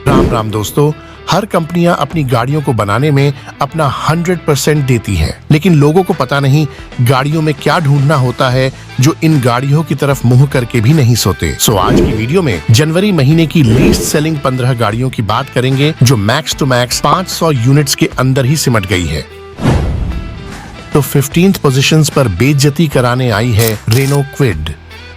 राम राम दोस्तों, हर कंपनियां अपनी गाड़ियों को बनाने में अपना 100% देती हैं, लेकिन लोगों को पता नहीं गाड़ियों में क्या ढूंढना होता है जो इन गाड़ियों की तरफ मुंह करके भी नहीं सोते। सो आज की वीडियो में जनवरी महीने की लीस्ट सेलिंग 15 गाड़ियों की बात करेंगे जो मैक्स टू मैक्स 500 यूनिट्स के अंदर ही सिमट गई है। तो 15th पोजीशंस पर बेइज्जती कराने आई है रेनो क्विड,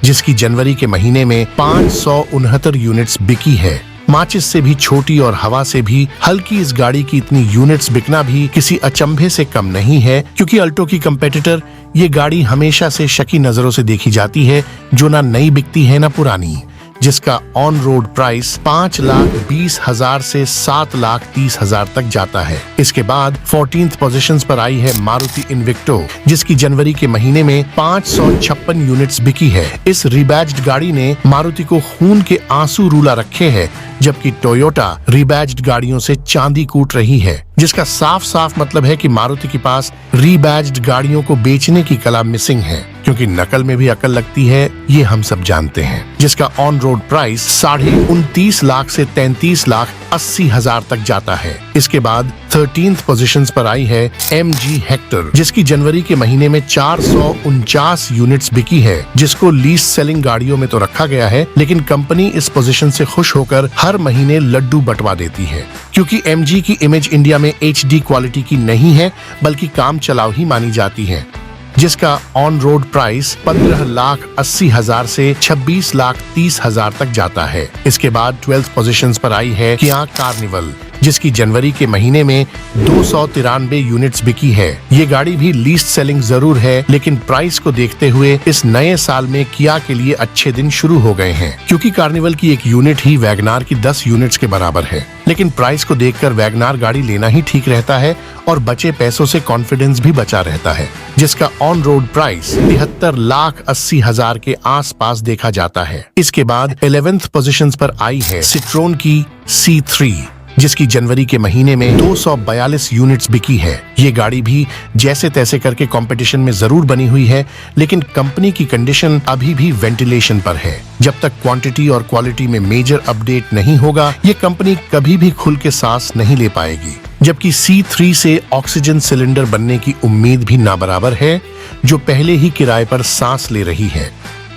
जिसकी जनवरी के महीने में 569 यूनिट्स बिकी है। माचिस से भी छोटी और हवा से भी हल्की इस गाड़ी की इतनी यूनिट्स बिकना भी किसी अचंभे से कम नहीं है, क्योंकि अल्टो की कंपेटिटर ये गाड़ी हमेशा से शकी नजरों से देखी जाती है, जो ना नई बिकती है ना पुरानी, जिसका ऑन रोड प्राइस 5,20,000 से 7,30,000 तक जाता है। इसके बाद 14th पोजीशंस पर आई है मारुति इन्विक्टो, जिसकी जनवरी के महीने में 556 यूनिट्स बिकी है। इस रिबैज्ड गाड़ी ने मारुति को खून के आंसू रुला रखे हैं, जबकि टोयोटा रिबैज्ड गाड़ियों से चांदी कूट रही है, जिसका साफ साफ मतलब है कि मारुति के पास रिबैज्ड गाड़ियों को बेचने की कला मिसिंग है, क्योंकि नकल में भी अकल लगती है, ये हम सब जानते हैं। जिसका ऑन रोड प्राइस 29.5 लाख से 33,80,000 तक जाता है। इसके बाद 13th पोजीशंस पर आई है MG हेक्टर, जिसकी जनवरी के महीने में 449 यूनिट्स बिकी है, जिसको लीस्ट सेलिंग गाड़ियों में तो रखा गया है, लेकिन कंपनी इस पोजीशन से खुश होकर हर महीने लड्डू बंटवा देती है, क्योंकि MG की इमेज इंडिया में HD क्वालिटी की नहीं है, बल्कि काम चलाऊ ही मानी जाती है। जिसका ऑन रोड प्राइस 15,80,000 से 26,30,000 तक जाता है। इसके बाद 12th पोजीशंस पर आई है किया कार्निवल, जिसकी जनवरी के महीने में 293 यूनिट्स बिकी है। ये गाड़ी भी लीस्ट सेलिंग जरूर है, लेकिन प्राइस को देखते हुए इस नए साल में किया के लिए अच्छे दिन शुरू हो गए हैं, क्योंकि कार्निवल की एक यूनिट ही वैगनार की 10 यूनिट्स के बराबर है। लेकिन प्राइस को देखकर वैगनार गाड़ी लेना ही ठीक रहता है, और बचे पैसों से कॉन्फिडेंस भी बचा रहता है। जिसका ऑन रोड प्राइस 73,80,000 के आसपास देखा जाता है। इसके बाद 11th पोजीशंस पर आई है सिट्रोन की C3, जिसकी जनवरी के महीने में 242 यूनिट्स बिकी है। ये गाड़ी भी जैसे तैसे करके कंपटीशन में जरूर बनी हुई है, लेकिन कंपनी की कंडीशन अभी भी वेंटिलेशन पर है। जब तक क्वांटिटी और क्वालिटी में मेजर अपडेट नहीं होगा, ये कंपनी कभी भी खुल के सांस नहीं ले पाएगी। जबकि C3 से ऑक्सीजन सिलेंडर बनने की उम्मीद भी ना बराबर है, जो पहले ही किराए पर सांस ले रही है।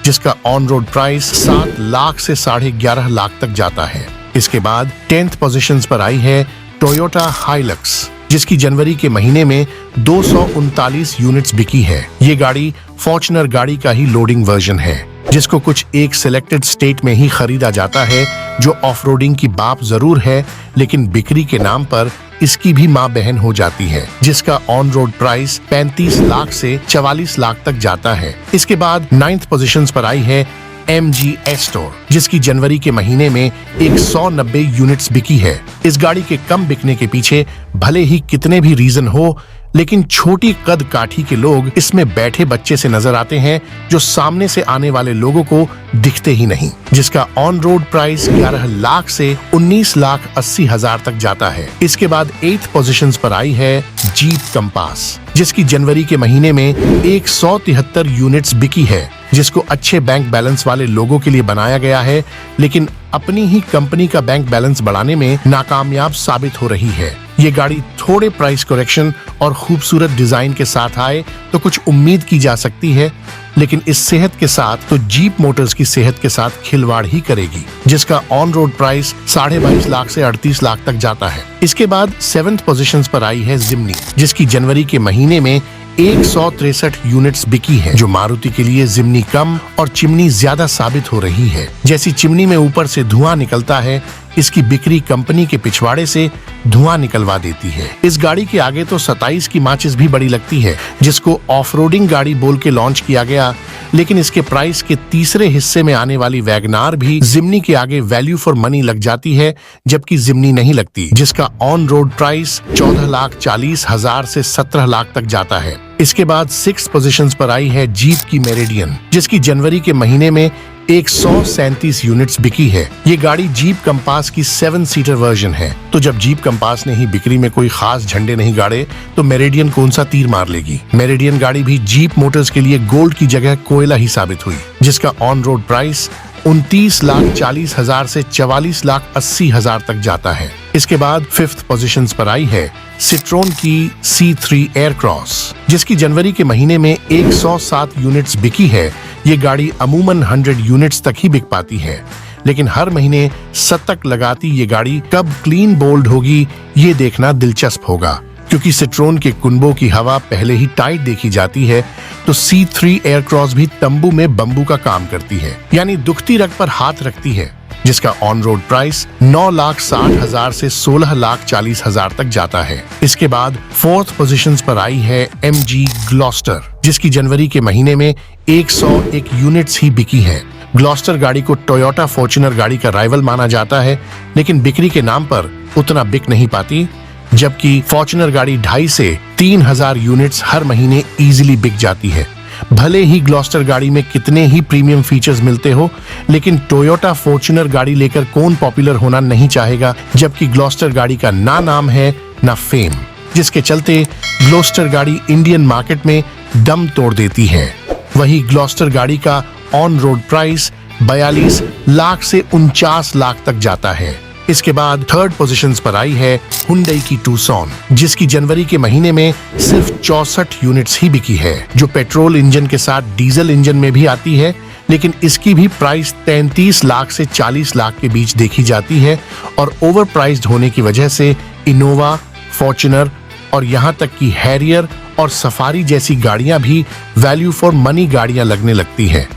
जिसका ऑन रोड प्राइस 7 लाख से 11.5 लाख तक जाता है। इसके बाद 10th पोजीशंस पर आई है टोयोटा हाइलक्स, जिसकी जनवरी के महीने में 239 यूनिट्स बिकी है। ये गाड़ी फॉर्च्यूनर गाड़ी का ही लोडिंग वर्जन है, जिसको कुछ एक सिलेक्टेड स्टेट में ही खरीदा जाता है, जो ऑफ-रोडिंग की बाप जरूर है, लेकिन बिक्री के नाम पर इसकी भी माँ बहन हो जाती है। जिसका ऑन रोड प्राइस 35 लाख से 44 लाख तक जाता है। इसके बाद 9th पोजीशंस पर आई है MG एस्टोर, जिसकी जनवरी के महीने में 190 यूनिट्स बिकी है। इस गाड़ी के कम बिकने के पीछे भले ही कितने भी रीजन हो, लेकिन छोटी कद काठी के लोग इसमें बैठे बच्चे से नजर आते हैं, जो सामने से आने वाले लोगों को दिखते ही नहीं। जिसका ऑन रोड प्राइस 11 लाख से 19,80,000 तक जाता है। इसके बाद 8th पोजीशंस पर आई है जीप कंपास, जिसकी जनवरी के महीने में 173 यूनिट्स बिकी है, जिसको अच्छे बैंक बैलेंस वाले लोगों के लिए बनाया गया है, लेकिन अपनी ही कंपनी का बैंक बैलेंस बढ़ाने में नाकामयाब साबित हो रही है। ये गाड़ी थोड़े प्राइस करेक्शन और खूबसूरत डिजाइन के साथ आए तो कुछ उम्मीद की जा सकती है, लेकिन इस सेहत के साथ तो जीप मोटर्स की सेहत के साथ खिलवाड़ ही करेगी। जिसका ऑन रोड प्राइस 22.5 लाख से 38 लाख तक जाता है। इसके बाद 7th पोजीशंस पर आई है जिम्नी, जिसकी जनवरी के महीने में 163 यूनिट्स बिकी है, जो मारुति के लिए जिम्नी कम और चिमनी ज्यादा साबित हो रही है। जैसी चिमनी में ऊपर से धुआं निकलता है, इसकी बिक्री कंपनी के पिछवाड़े से धुआं निकलवा देती है। इस गाड़ी के आगे तो 27 की माचिस भी बड़ी लगती है, जिसको ऑफ-रोडिंग गाड़ी बोल के लॉन्च किया गया, लेकिन इसके प्राइस के तीसरे हिस्से में आने वाली वैगनार भी जिम्नी के आगे वैल्यू फॉर मनी लग जाती है, जबकि जिम्नी नहीं लगती। जिसका ऑन रोड प्राइस 14,40,000 से 17 लाख तक जाता है। इसके बाद 6th पोजीशंस पर आई है जीप की मेरिडियन, जिसकी जनवरी के महीने में 137 यूनिट्स बिकी है। ये गाड़ी जीप कंपास की 7 सीटर वर्जन है। तो जब जीप कंपास ने ही बिक्री में कोई खास झंडे नहीं गाड़े, तो मेरिडियन कौन सा तीर मार लेगी। मेरिडियन गाड़ी भी जीप मोटर्स के लिए गोल्ड की जगह कोयला ही साबित हुई, जिसका ऑन रोड प्राइस 29,40,000 से 44,80,000 तक जाता है। इसके बाद 5th पोजीशंस पर आई है सिट्रोन की C3 एयरक्रॉस, जिसकी जनवरी के महीने में 107 यूनिट्स बिकी है। ये गाड़ी अमूमन 100 यूनिट्स तक ही बिक पाती है, लेकिन हर महीने शतक लगाती ये गाड़ी कब क्लीन बोल्ड होगी ये देखना दिलचस्प होगा, क्योंकि सिट्रोन के कुनबों की हवा पहले ही टाइट देखी जाती है, तो C3 एयरक्रॉस भी तंबू में बम्बू का काम करती है, यानी दुखती रग पर हाथ रखती है, जिसका ऑन रोड प्राइस 9,60,000 से 16,40,000 तक जाता है। इसके बाद 4th पोजीशंस पर आई है MG ग्लॉस्टर, जिसकी जनवरी के महीने में 101 यूनिट्स ही बिकी है। ग्लॉस्टर गाड़ी को टोयोटा फॉर्च्यूनर गाड़ी का राइवल माना जाता है, लेकिन बिक्री के नाम पर उतना बिक नहीं पाती, जबकि फॉर्च्यूनर गाड़ी 2,500 से 3,000 यूनिट्स हर महीने इजीली बिक जाती है। भले ही ग्लॉस्टर गाड़ी में कितने ही प्रीमियम फीचर्स मिलते हो, लेकिन टोयोटा फॉर्च्यूनर गाड़ी लेकर कौन पॉपुलर होना नहीं चाहेगा, जबकि ग्लॉस्टर गाड़ी का ना नाम है ना फेम, जिसके चलते ग्लॉस्टर गाड़ी इंडियन मार्केट में दम तोड़ देती है। वही ग्लॉस्टर गाड़ी का ऑन रोड प्राइस 42 लाख से 49 लाख तक जाता है। इसके बाद 3rd पोजीशंस पर आई है हुंडई की टूसॉन, जिसकी जनवरी के महीने में सिर्फ 64 यूनिट्स ही बिकी है, जो पेट्रोल इंजन के साथ डीजल इंजन में भी आती है, लेकिन इसकी भी प्राइस 33 लाख से 40 लाख के बीच देखी जाती है, और ओवर प्राइस्ड होने की वजह से इनोवा, फॉर्च्यूनर और यहाँ तक कि हैरियर और सफारी जैसी गाड़ियां भी वैल्यू फॉर मनी गाड़ियां लगने लगती है।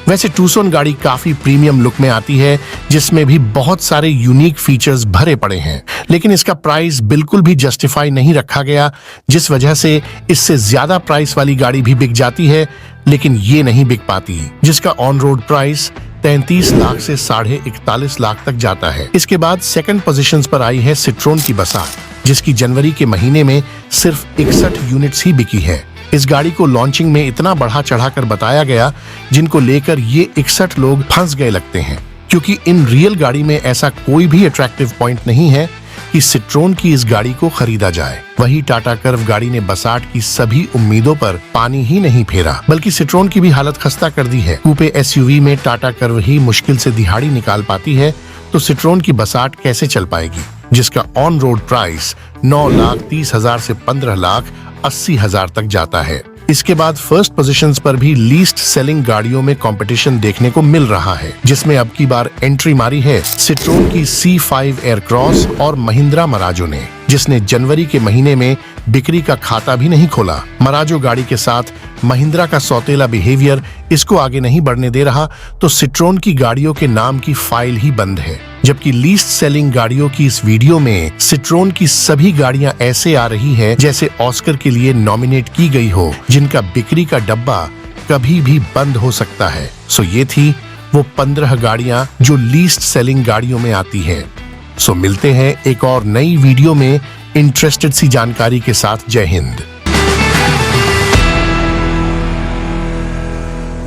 वैसे टूसॉन गाड़ी काफी प्रीमियम लुक में आती है, जिसमें भी बहुत सारे यूनिक फीचर्स भरे पड़े हैं, लेकिन इसका प्राइस बिल्कुल भी जस्टिफाई नहीं रखा गया, जिस वजह से इससे ज्यादा प्राइस वाली गाड़ी भी बिक जाती है, लेकिन ये नहीं बिक पाती, जिसका ऑन रोड प्राइस 33 लाख से 41.5 लाख तक जाता है। इसके बाद 2nd पोजीशंस पर आई है सिट्रोन की बसात, जिसकी जनवरी के महीने में सिर्फ 61 यूनिट्स ही बिकी है। इस गाड़ी को लॉन्चिंग में इतना बढ़ा चढ़ाकर बताया गया, जिनको लेकर ये 61 लोग फंस गए लगते हैं, क्योंकि इन रियल गाड़ी में ऐसा कोई भी अट्रैक्टिव पॉइंट नहीं है कि सिट्रोन की इस गाड़ी को खरीदा जाए। वही टाटा कर्व गाड़ी ने बसाट की सभी उम्मीदों पर पानी ही नहीं फेरा, बल्कि सिट्रोन की भी हालत खस्ता कर दी है। कूपे SUV में टाटा कर्व ही मुश्किल से दिहाड़ी निकाल पाती है, तो सिट्रोन की बसाट कैसे चल पाएगी, जिसका ऑन रोड प्राइस 9,30,000 से 15,80,000 तक जाता है। इसके बाद 1st पोजीशंस पर भी लीस्ट सेलिंग गाड़ियों में कंपटीशन देखने को मिल रहा है, जिसमें अब की बार एंट्री मारी है सिट्रोन की C5 एयरक्रॉस और महिंद्रा मराजो ने, जिसने जनवरी के महीने में बिक्री का खाता भी नहीं खोला। मराजो गाड़ी के साथ महिंद्रा का सौतेला बिहेवियर इसको आगे नहीं बढ़ने दे रहा, तो सिट्रोन की गाड़ियों के नाम की फाइल ही बंद है। जबकि लीस्ट सेलिंग गाड़ियों की इस वीडियो में सिट्रोन की सभी गाड़ियां ऐसे आ रही है जैसे ऑस्कर के लिए नॉमिनेट की गई हो, जिनका बिक्री का डब्बा कभी भी बंद हो सकता है। सो ये थी वो 15 गाड़ियां जो लीस्ट सेलिंग गाड़ियों में आती है। सो मिलते हैं एक और नई वीडियो में इंटरेस्टेड सी जानकारी के साथ। जय हिंद।